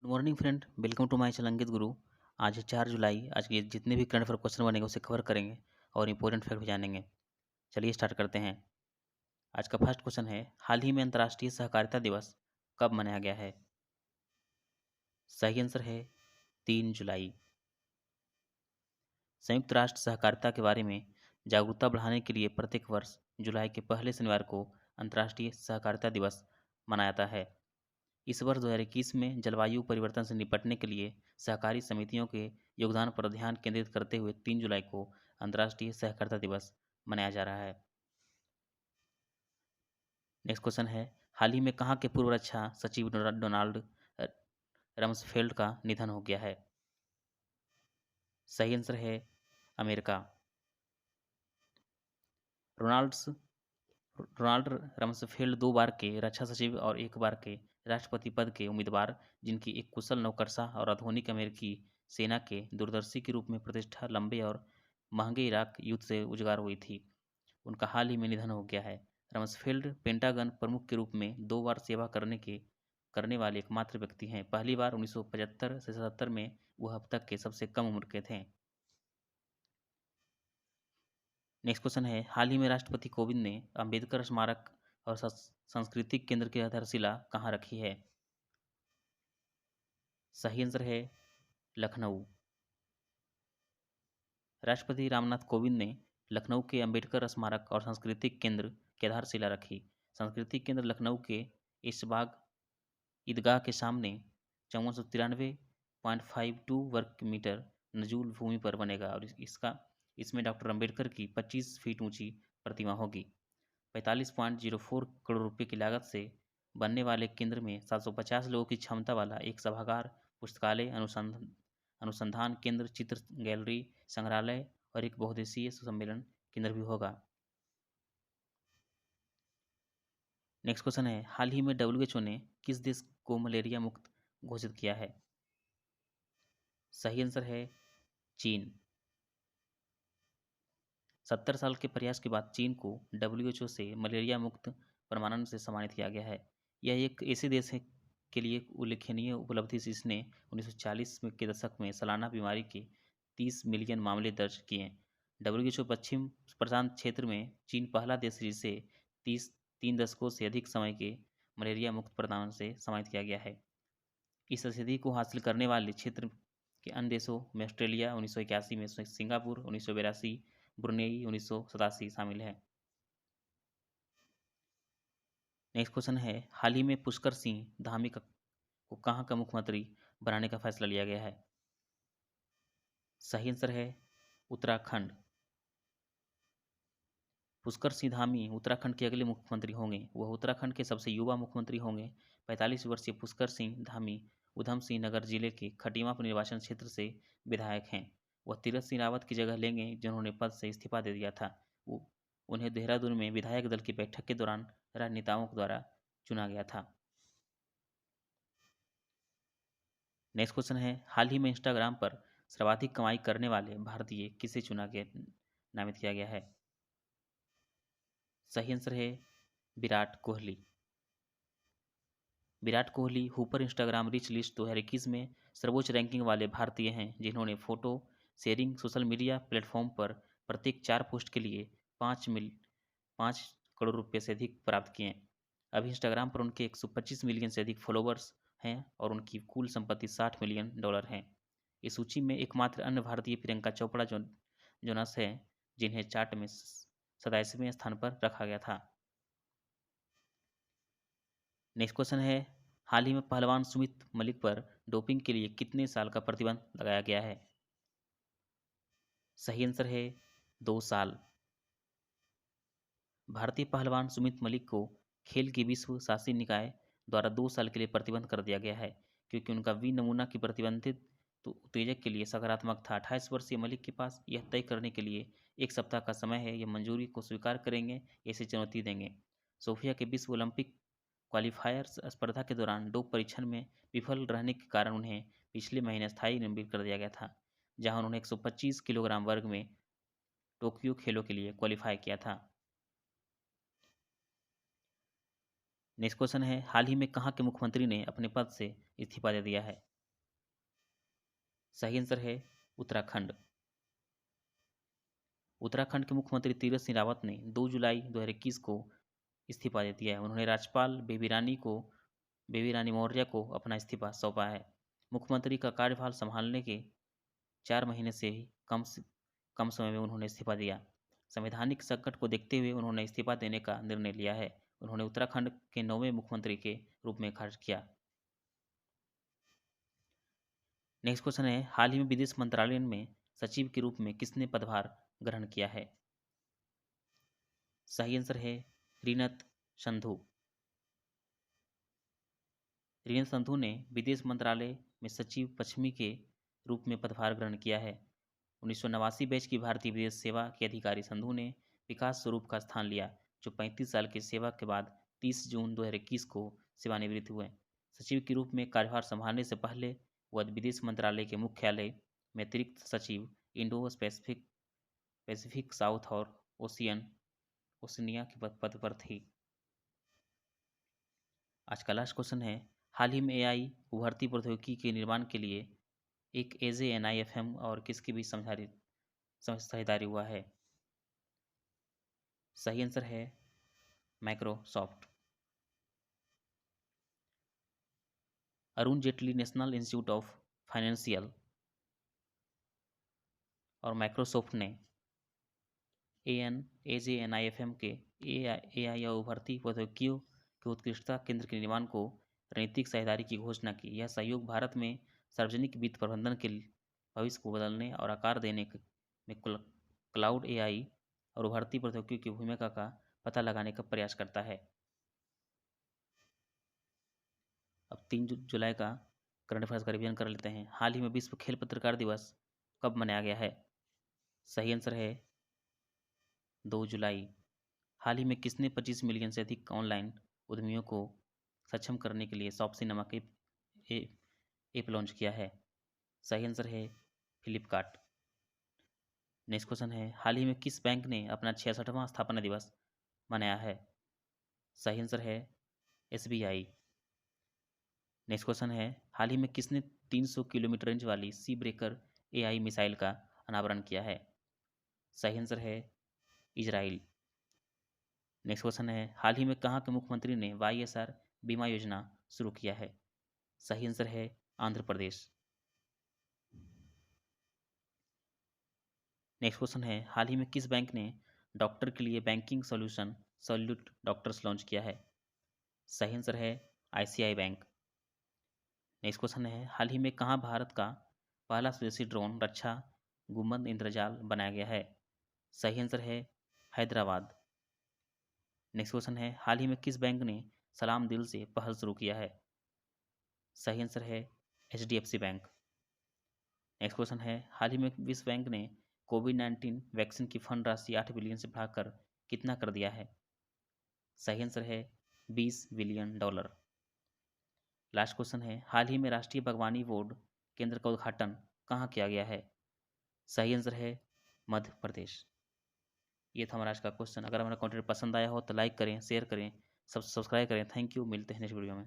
Good morning friend, welcome to my channel Ankit Guru. आज है 4 जुलाई। आज के जितने भी करंट अफेयर क्वेश्चन बनेंगे उसे कवर करेंगे और इंपॉर्टेंट फैक्ट भी जानेंगे। चलिए स्टार्ट करते हैं। आज का फर्स्ट क्वेश्चन है, हाल ही में अंतर्राष्ट्रीय सहकारिता दिवस कब मनाया गया है? सही आंसर है 3 जुलाई। संयुक्त राष्ट्र सहकारिता के बारे में जागरूकता बढ़ाने के लिए प्रत्येक वर्ष जुलाई के पहले शनिवार को अंतर्राष्ट्रीय सहकारिता दिवस मनाया जाता है। इस वर्ष 2021 में जलवायु परिवर्तन से निपटने के लिए सहकारी समितियों के योगदान पर ध्यान केंद्रित करते हुए 3 जुलाई को अंतर्राष्ट्रीय सहकारिता दिवस मनाया जा रहा है। नेक्स्ट क्वेश्चन है, हाल ही में कहाँ के पूर्व रक्षा सचिव डोनाल्ड रम्सफेल्ड का निधन हो गया है? सही आंसर है अमेरिका। रोनाल्ड रम्सफेल्ड 2 बार के रक्षा सचिव और 1 बार के राष्ट्रपति पद के उम्मीदवार, जिनकी एक कुशल नौकरशाह और आधुनिक अमेरिकी सेना के दूरदर्शी के रूप में प्रतिष्ठा लंबे और महंगे इराक युद्ध से उजागर हुई थी, उनका हाल ही में निधन हो गया है। रम्सफेल्ड पेंटागन प्रमुख के रूप में 2 बार सेवा करने वाले एकमात्र व्यक्ति हैं। पहली बार 1975 से 77 में वह अब तक के सबसे कम उम्र के थे। नेक्स्ट क्वेश्चन है, हाल ही में राष्ट्रपति कोविंद ने अंबेडकर स्मारक और सांस्कृतिक केंद्र की आधारशिला कहाँ रखी है? सही आंसर है लखनऊ। राष्ट्रपति रामनाथ कोविंद ने लखनऊ के अंबेडकर स्मारक और सांस्कृतिक केंद्र की आधारशिला रखी। सांस्कृतिक केंद्र लखनऊ के इशबाग ईदगाह के सामने 5493.52 वर्ग मीटर नजूल भूमि पर बनेगा और इसमें डॉक्टर अंबेडकर की 25 फीट ऊंची प्रतिमा होगी। 45.04 करोड़ रुपए की लागत से बनने वाले केंद्र में 750 लोगों की क्षमता वाला एक सभागार, पुस्तकालय, अनुसंधान केंद्र, चित्र गैलरी, संग्रहालय और एक बहुउद्देशीय सम्मेलन केंद्र भी होगा। नेक्स्ट क्वेश्चन है, हाल ही में WHO ने किस देश को मलेरिया मुक्त घोषित किया है? सही आंसर है चीन। 70 साल के प्रयास के बाद चीन को WHO से मलेरिया मुक्त प्रमाणन से सम्मानित किया गया है। यह एक ऐसे देश है के लिए उल्लेखनीय उपलब्धि जिसने 1940 के दशक में सालाना बीमारी के 30 मिलियन मामले दर्ज किए। WHO पश्चिम प्रशांत क्षेत्र में चीन पहला देश है जिसे 3 दशकों से अधिक समय के मलेरिया मुक्त प्रमाणन से सम्मानित किया गया है। इस सिद्धि को हासिल करने वाले क्षेत्र के अन्य देशों में ऑस्ट्रेलिया 1981 में, सिंगापुर 1982, ब्रुनेई 1987 शामिल है। नेक्स्ट क्वेश्चन है, हाल ही में पुष्कर सिंह धामी को कहाँ का मुख्यमंत्री बनाने का फैसला लिया गया है? सही आंसर है उत्तराखंड। पुष्कर सिंह धामी उत्तराखंड के अगले मुख्यमंत्री होंगे। वह उत्तराखंड के सबसे युवा मुख्यमंत्री होंगे। 45 वर्षीय पुष्कर सिंह धामी उधम सिंह नगर जिले के खटीमा निर्वाचन क्षेत्र से विधायक हैं। वह तीरथ सिंह रावत की जगह लेंगे जिन्होंने पद से इस्तीफा दे दिया था। उन्हें देहरादून में विधायक दल की बैठक के दौरान राजनेताओं द्वारा चुना गया था। नेक्स्ट क्वेश्चन है, हाल ही में इंस्टाग्राम पर सर्वाधिक कमाई करने वाले भारतीय किसे नामित किया गया है? सही आंसर है Virat Kohli. Virat Kohli Hooper Instagram rich list 2021 में सर्वोच्च रैंकिंग वाले भारतीय हैं जिन्होंने photo sharing social media platform पर प्रत्येक 4 पोस्ट के लिए 5 करोड़ रुपए से अधिक प्राप्त किए। अभी इंस्टाग्राम पर उनके 125 मिलियन से अधिक फॉलोवर्स हैं और उनकी कुल संपत्ति $60 मिलियन है। इस सूची में एकमात्र अन्य भारतीय प्रियंका चोपड़ा जोनस है जिन्हें चार्ट में 27वें स्थान पर रखा गया था। नेक्स्ट क्वेश्चन है, हाल ही में पहलवान सुमित मलिक पर डोपिंग के लिए कितने साल का प्रतिबंध लगाया गया है? सही आंसर है 2 साल। भारतीय पहलवान सुमित मलिक को खेल की विश्व शासी निकाय द्वारा 2 साल के लिए प्रतिबंध कर दिया गया है क्योंकि उनका नमूना की प्रतिबंधित तो उत्तेजक के लिए सकारात्मक था। 28 वर्षीय मलिक के पास यह तय करने के लिए 1 सप्ताह का समय है, यह मंजूरी को स्वीकार करेंगे, इसे चुनौती देंगे। सोफिया के विश्व ओलंपिक क्वालिफायर स्पर्धा के दौरान डोप परीक्षण में विफल रहने के कारण उन्हें पिछले महीने स्थायी निलंबित कर दिया गया था, जहां उन्होंने 125 किलोग्राम वर्ग में टोक्यो खेलों के लिए क्वालिफाई किया था। नेक्स्ट क्वेश्चन है, हाल ही में कहाँ के मुख्यमंत्री ने अपने पद से इस्तीफा दे दिया है? सही आंसर है उत्तराखंड। उत्तराखंड के मुख्यमंत्री तीरथ सिंह रावत ने 2 जुलाई 2021 को इस्तीफा दे दिया है। उन्होंने राज्यपाल बेबी रानी मौर्य को अपना इस्तीफा सौंपा है। मुख्यमंत्री का कार्यभार संभालने के 4 महीने से ही कम समय में उन्होंने इस्तीफा दिया। संवैधानिक संकट को देखते हुए उन्होंने इस्तीफा देने का निर्णय लिया है। उन्होंने उत्तराखंड के 9वें मुख्यमंत्री के रूप में कार्य किया। नेक्स्ट क्वेश्चन है, हाल ही में विदेश मंत्रालय में सचिव के रूप में किसने पदभार ग्रहण किया है? सही आंसर है रीनत संधू। रीनत संधू ने विदेश मंत्रालय में सचिव पश्चिमी के रूप में पदभार ग्रहण किया है। 1989 बैच की भारतीय विदेश सेवा के अधिकारी संधू ने विकास स्वरूप का स्थान लिया, जो 35 साल की सेवा के बाद 30 जून 2021 को सेवानिवृत्त हुए। सचिव के रूप में कार्यभार संभालने से पहले वह विदेश मंत्रालय के मुख्यालय में अतिरिक्त सचिव इंडो पैसिफिक साउथ और ओशिनिया के पद पर थी। आज का लास्ट क्वेश्चन है, हाल ही में एआई उभरती प्रौद्योगिकी के निर्माण के लिए एक AJNIFM और किसकी भी साझेदारी हुआ है? सही आंसर है Microsoft. Arun Jaitley national institute of financial और माइक्रोसॉफ्ट ने AJNIFM के AI और उभरती प्रौद्योगिकियों के उत्कृष्टता केंद्र के निर्माण को रणनीतिक साझेदारी की घोषणा की। यह सहयोग भारत में सार्वजनिक वित्त प्रबंधन के भविष्य को बदलने और आकार देने में क्लाउड AI और उभरती प्रौद्योगिकियों की भूमिका का पता लगाने का प्रयास करता है। अब 3 जुलाई का करंट अफेयर्स का रिवीजन कर लेते हैं। हाल ही में विश्व खेल पत्रकार दिवस कब मनाया गया है? सही आंसर है 2 जुलाई। हाल ही में किसने 25 मिलियन से अधिक ऑनलाइन उद्यमियों को सक्षम करने के लिए शॉप्सी नामक ऐप लॉन्च किया है? सही आंसर है फ्लिपकार्ट। नेक्स्ट क्वेश्चन है, हाल ही में किस बैंक ने अपना 66वां स्थापना दिवस मनाया है? सही आंसर है SBI। नेक्स्ट क्वेश्चन है, हाल ही में किसने 300 किलोमीटर रेंज वाली सी ब्रेकर AI मिसाइल का अनावरण किया है? सही आंसर है इजराइल। नेक्स्ट क्वेश्चन है, हाल ही में कहाँ के मुख्यमंत्री ने YSR बीमा योजना शुरू किया है? सही आंसर है आंध्र प्रदेश। नेक्स्ट क्वेश्चन है, हाल ही में किस बैंक ने डॉक्टर के लिए banking solution solute doctors launch किया है? सही आंसर है ICICI बैंक। नेक्स्ट क्वेश्चन है, हाल ही में कहाँ भारत का पहला स्वदेशी ड्रोन रक्षा गुंबद इंद्रजाल बनाया गया है? सही आंसर है हैदराबाद। नेक्स्ट क्वेश्चन है, हाल ही में किस बैंक ने सलाम दिल से पहल शुरू किया है? सही आंसर है HDFC बैंक। नेक्स्ट क्वेश्चन है, हाल ही में विश्व बैंक ने कोविड-19 वैक्सीन की फंड राशि 8 बिलियन से बढ़ाकर कितना कर दिया है? सही आंसर है $20 बिलियन। लास्ट क्वेश्चन है, हाल ही में राष्ट्रीय बागवानी बोर्ड केंद्र का उद्घाटन कहाँ किया गया है? सही आंसर है मध्य प्रदेश। ये था हमारा आज का क्वेश्चन। अगर हमारा कंटेंट पसंद आया हो तो लाइक करें, शेयर करें, सब्सक्राइब करें। Thank you. मिलते हैं नेक्स्ट वीडियो में।